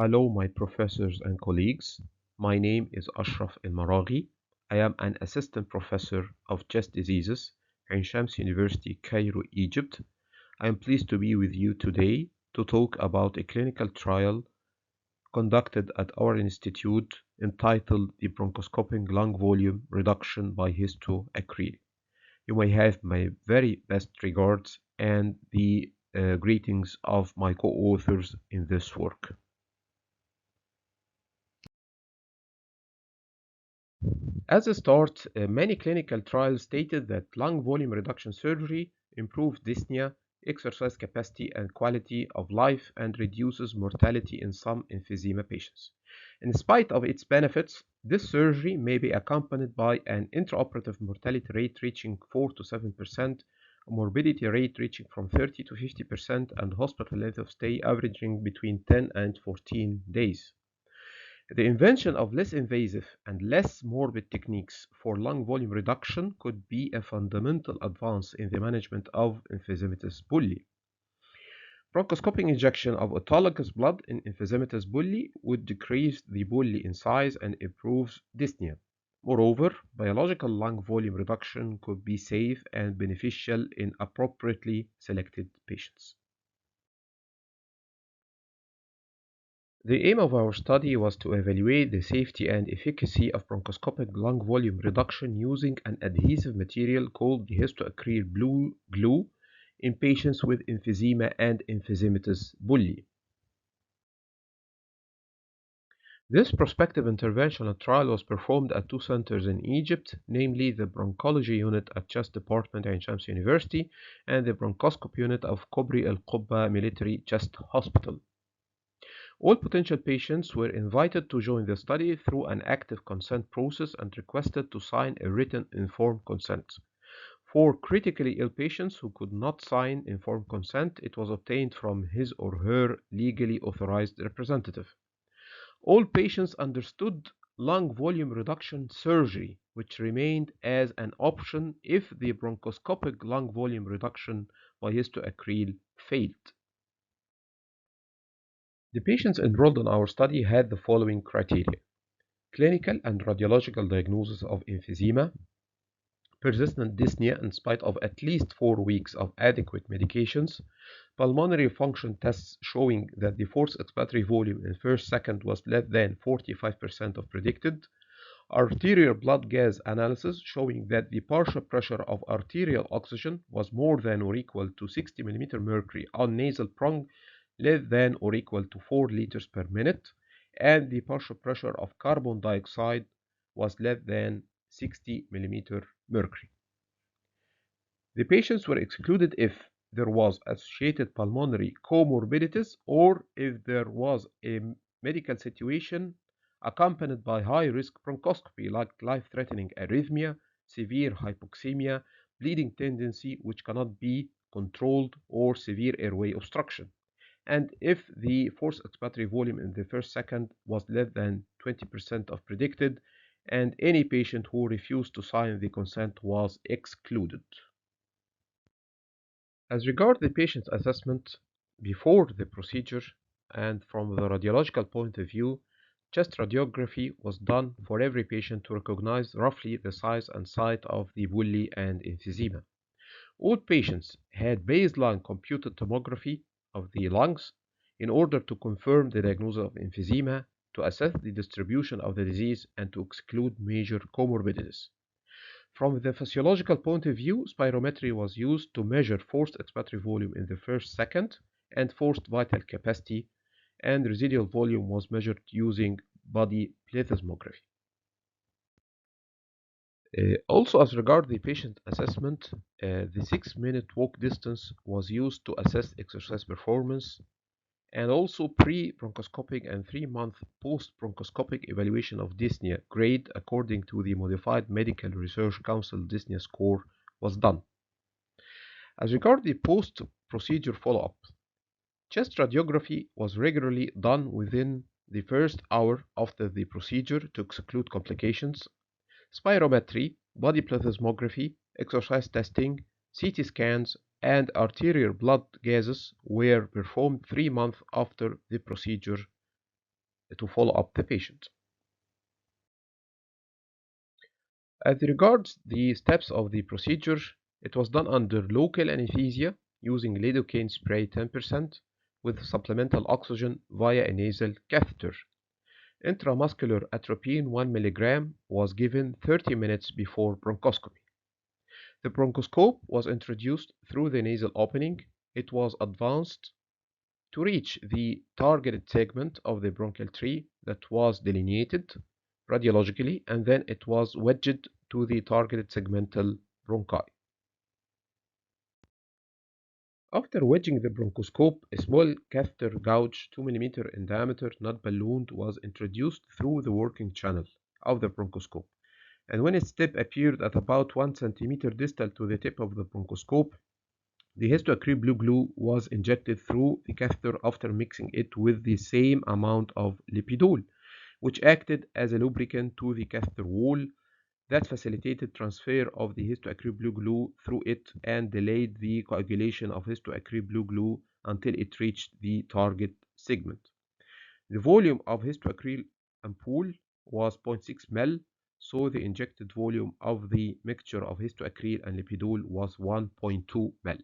Hello, my professors and colleagues. My name is Ashraf ElMaraghy. I am an assistant professor of chest diseases at Ain Shams University, Cairo, Egypt. I am pleased to be with you today to talk about a clinical trial conducted at our institute entitled the Bronchoscopic Lung Volume Reduction by Histoacryl. You may have my very best regards and the greetings of my co-authors in this work. As a start, many clinical trials stated that lung volume reduction surgery improves dyspnea, exercise capacity, and quality of life and reduces mortality in some emphysema patients. In spite of its benefits, this surgery may be accompanied by an intraoperative mortality rate reaching 4 to 7%, a morbidity rate reaching from 30 to 50%, and hospital length of stay averaging between 10 and 14 days. The invention of less invasive and less morbid techniques for lung volume reduction could be a fundamental advance in the management of emphysematous bulli. Bronchoscopic injection of autologous blood in emphysematous bulli would decrease the bulli in size and improve dyspnea. Moreover, biological lung volume reduction could be safe and beneficial in appropriately selected patients. The aim of our study was to evaluate the safety and efficacy of bronchoscopic lung volume reduction using an adhesive material called the histoacryl blue glue in patients with emphysema and emphysematous bulli. This prospective interventional trial was performed at two centers in Egypt, namely the Bronchology Unit at Chest Department at Ain Shams University and the Bronchoscopy Unit of Kobri Al Qubba Military Chest Hospital. All potential patients were invited to join the study through an active consent process and requested to sign a written informed consent. For critically ill patients who could not sign informed consent, it was obtained from his or her legally authorized representative. All patients understood lung volume reduction surgery, which remained as an option if the bronchoscopic lung volume reduction by histoacryl failed. The patients enrolled in our study had the following criteria: clinical and radiological diagnosis of emphysema, persistent dyspnea in spite of at least 4 weeks of adequate medications, pulmonary function tests showing that the forced expiratory volume in first second was less than 45% of predicted, arterial blood gas analysis showing that the partial pressure of arterial oxygen was more than or equal to 60 mm mercury on nasal prong, less than or equal to 4 liters per minute, and the partial pressure of carbon dioxide was less than 60 mm mercury. The patients were excluded if there was associated pulmonary comorbidities or if there was a medical situation accompanied by high-risk bronchoscopy like life-threatening arrhythmia, severe hypoxemia, bleeding tendency which cannot be controlled, or severe airway obstruction, and if the forced expiratory volume in the first second was less than 20% of predicted, and any patient who refused to sign the consent was excluded. As regards the patient's assessment before the procedure and from the radiological point of view, chest radiography was done for every patient to recognize roughly the size and site of the bulli and emphysema. All patients had baseline computed tomography of the lungs in order to confirm the diagnosis of emphysema, to assess the distribution of the disease, and to exclude major comorbidities. From the physiological point of view, spirometry was used to measure forced expiratory volume in the first second and forced vital capacity, and residual volume was measured using body plethysmography. Also, as regards the patient assessment, the 6-minute walk distance was used to assess exercise performance, and also pre-bronchoscopic and 3-month post-bronchoscopic evaluation of dyspnea grade according to the modified Medical Research Council dyspnea score was done. As regards the post-procedure follow-up, chest radiography was regularly done within the first hour after the procedure to exclude complications. Spirometry, body plethysmography, exercise testing, CT scans, and arterial blood gases were performed 3 months after the procedure to follow up the patient. As regards the steps of the procedure, it was done under local anesthesia using lidocaine spray 10% with supplemental oxygen via a nasal catheter. Intramuscular atropine 1 mg was given 30 minutes before bronchoscopy. The bronchoscope was introduced through the nasal opening. It was advanced to reach the targeted segment of the bronchial tree that was delineated radiologically, and then it was wedged to the targeted segmental bronchi. After wedging the bronchoscope, a small catheter gauge 2 mm in diameter, not ballooned, was introduced through the working channel of the bronchoscope. And when its tip appeared at about 1 cm distal to the tip of the bronchoscope, the histoacryl blue glue was injected through the catheter after mixing it with the same amount of lipidol, which acted as a lubricant to the catheter wall that facilitated transfer of the histoacryl blue glue through it and delayed the coagulation of histoacryl blue glue until it reached the target segment. The volume of histoacryl ampoule was 0.6 ml, so the injected volume of the mixture of histoacryl and lipidol was 1.2 ml.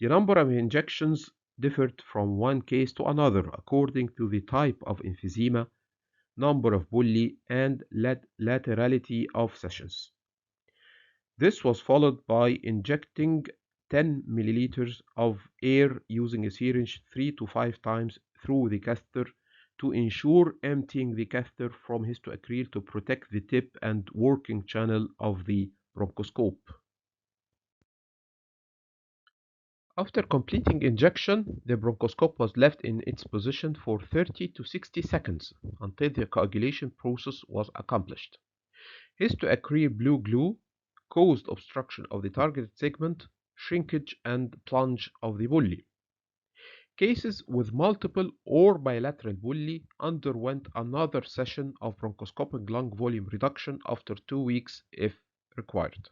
The number of injections differed from one case to another according to the type of emphysema, number of bulli, and laterality of sessions. This was followed by injecting 10 milliliters of air using a syringe 3 to 5 times through the catheter to ensure emptying the catheter from histoacryl to protect the tip and working channel of the bronchoscope. After completing injection, the bronchoscope was left in its position for 30 to 60 seconds until the coagulation process was accomplished. Histoacryl blue glue caused obstruction of the targeted segment, shrinkage, and plunge of the bulli. Cases with multiple or bilateral bulli underwent another session of bronchoscopic lung volume reduction after 2 weeks if required.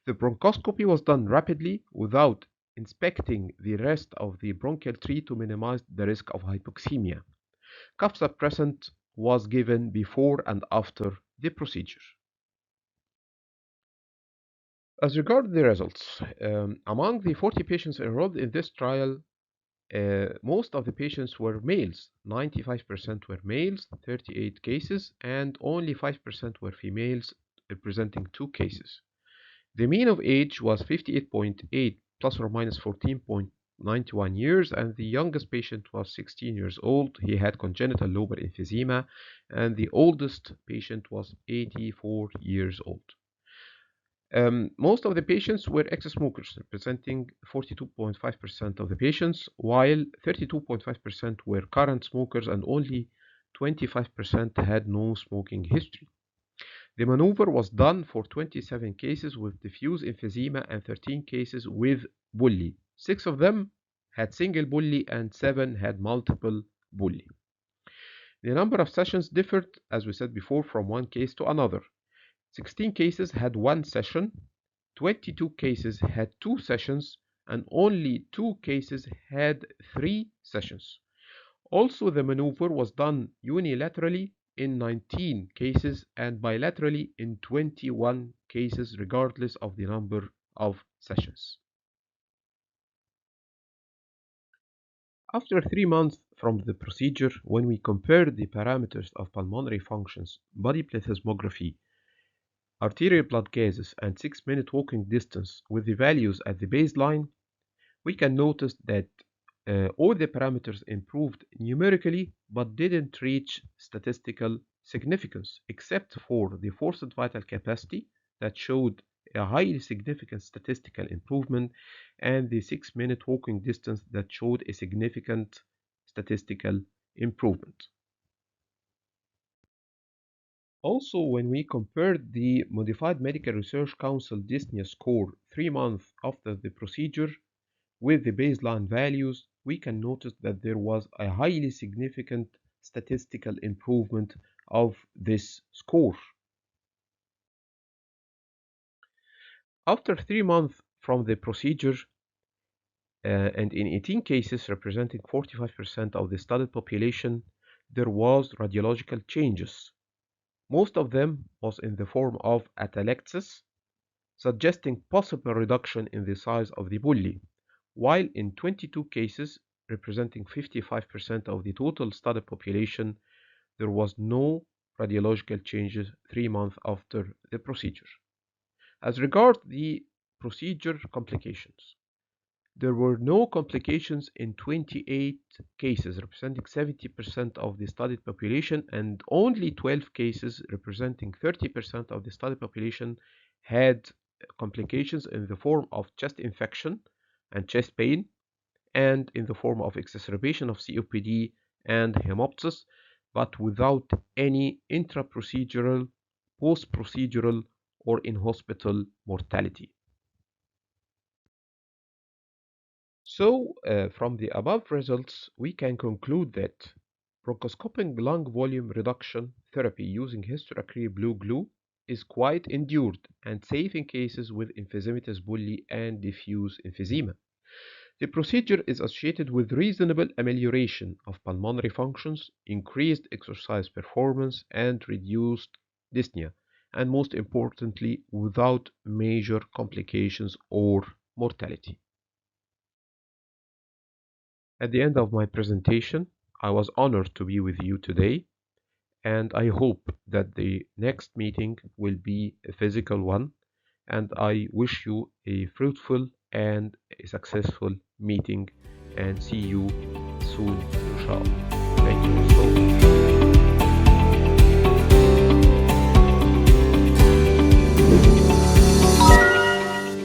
The bronchoscopy was done rapidly without inspecting the rest of the bronchial tree to minimize the risk of hypoxemia. Cough suppressant was given before and after the procedure. As regards the results, among the 40 patients enrolled in this trial, most of the patients were males. 95% were males, 38 cases, and only 5% were females, representing 2 cases. The mean of age was 58.8 plus or minus 14.91 years, and the youngest patient was 16 years old. He had congenital lobar emphysema, and the oldest patient was 84 years old. Most of the patients were ex-smokers, representing 42.5% of the patients, while 32.5% were current smokers and only 25% had no smoking history. The maneuver was done for 27 cases with diffuse emphysema and 13 cases with bulli. 6 of them had single bulli and 7 had multiple bulli. The number of sessions differed, as we said before, from one case to another. 16 cases had 1 session, 22 cases had 2 sessions, and only 2 cases had 3 sessions. Also, the maneuver was done unilaterally in 19 cases and bilaterally in 21 cases, regardless of the number of sessions. After 3 months from the procedure, when we compared the parameters of pulmonary functions, body plethysmography, arterial blood gases, and 6-minute walking distance with the values at the baseline, we can notice that all the parameters improved numerically but didn't reach statistical significance, except for the forced vital capacity that showed a highly significant statistical improvement, and the 6-minute walking distance that showed a significant statistical improvement. Also, when we compared the Modified Medical Research Council dyspnea score 3 months after the procedure with the baseline values, we can notice that there was a highly significant statistical improvement of this score. After 3 months from the procedure, and in 18 cases representing 45% of the studied population, there was radiological changes. Most of them was in the form of atelectasis, suggesting possible reduction in the size of the bulli, while in 22 cases, representing 55% of the total study population, there was no radiological changes 3 months after the procedure. As regards the procedure complications, there were no complications in 28 cases, representing 70% of the studied population, and only 12 cases, representing 30% of the studied population, had complications in the form of chest infection and chest pain, and in the form of exacerbation of COPD and hemoptysis, but without any intra-procedural, post-procedural, or in-hospital mortality. So, from the above results, we can conclude that bronchoscopic lung volume reduction therapy using histoacryl blue glue is quite endured and safe in cases with emphysematous bulli and diffuse emphysema. The procedure is associated with reasonable amelioration of pulmonary functions, increased exercise performance, and reduced dyspnea, and most importantly, without major complications or mortality. At the end of my presentation, I was honored to be with you today, and I hope that the next meeting will be a physical one, and I wish you a fruitful and a successful meeting, and see you soon, inshallah.